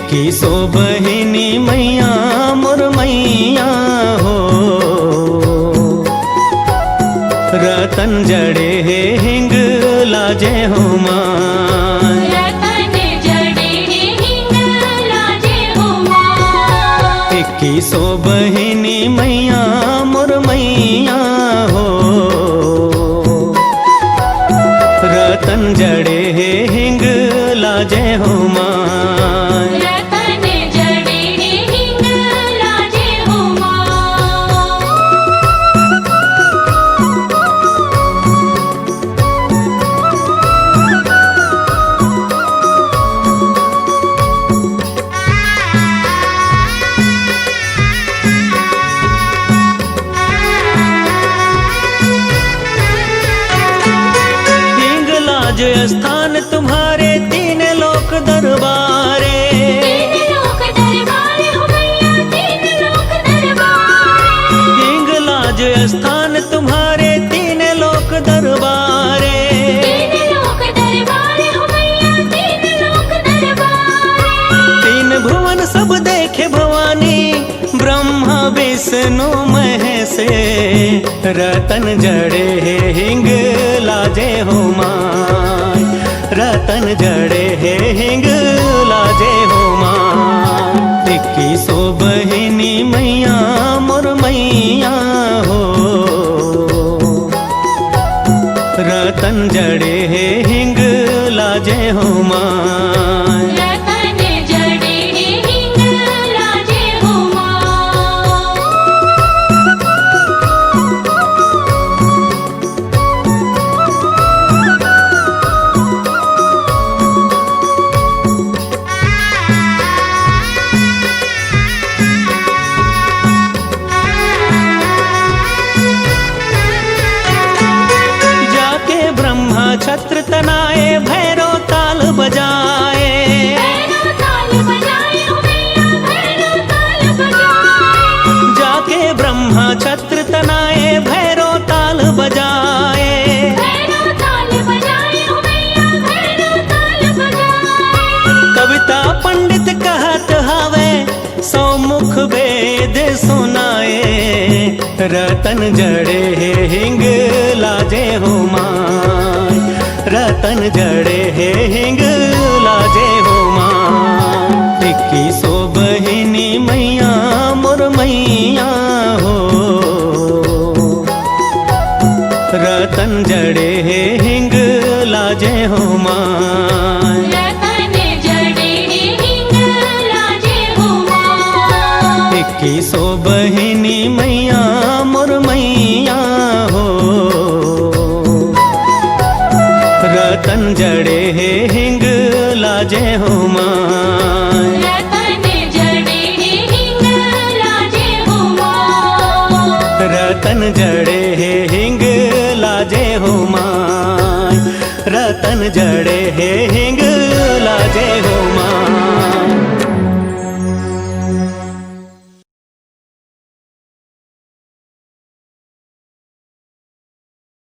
इक्कीसो बहिनी मैया मोर मैया हो, रतन जड़े है हिंग लाजे हो माँ। रतन जड़े हिंग लाजे हो माँ। इक्कीसो बहिनी मैया मोर मैया हो, रतन जड़े है हिंग लाजे हो माँ। रतन जड़े हिंग लाजे हो माँ। हिंग लाज स्थान तुम्हारे तीन लोक दरबारे। तीन लोक दरबार हो मैया, तीन लोक दरबार। हिंग लाज स्थान तुम्हारे तीन लोक दरबारे। तीन लोक दरबार हो मैया, तीन लोक दरबार। तीन भुवन सब देखे भवानी, ब्रह्मा विष्णु महेशे, रतन जड़े है हिंग लाजे हो माँ। रतन जड़े है हिंग लाजे हो माँ। इक्कीसो बहिनी मैया मोर मैया हो, रतन जड़े है हिंग लाजे हो माँ। रतन जड़े हिंग लाजे हो माँ। जाके ब्रह्मा छत्र तनाए भैरव ताल बजाए। भैरव ताल बजाए हो मैया, भैरव ताल बजाए। जाके ब्रह्मा छत्र तनाए भैरव ताल बजाए। भैरव ताल बजाए हो मैया, भैरव ताल बजाए। कविता पंडित कहत हवे सौ मुख वेद सुनाए, रतन जड़े है हिंग लाजे हो माँ। रतन जड़े है हिंग लाजे हो माँ। इक्कीसो बहिनी मैया मोर मैया हो, रतन जड़े है हिंग लाजे हो माँ। रतन जड़े हिंग लाजे हो माँ। इक्कीसो बहिनी मैया मोर मैया हो, रतन जड़े है हिंग लाजे हो माँ। रतन जड़े हिंग लाजे हो माँ। रतन जड़े है हिंग लाजे हो माँ। रतन जड़े है हिंग लाजे हो माँ।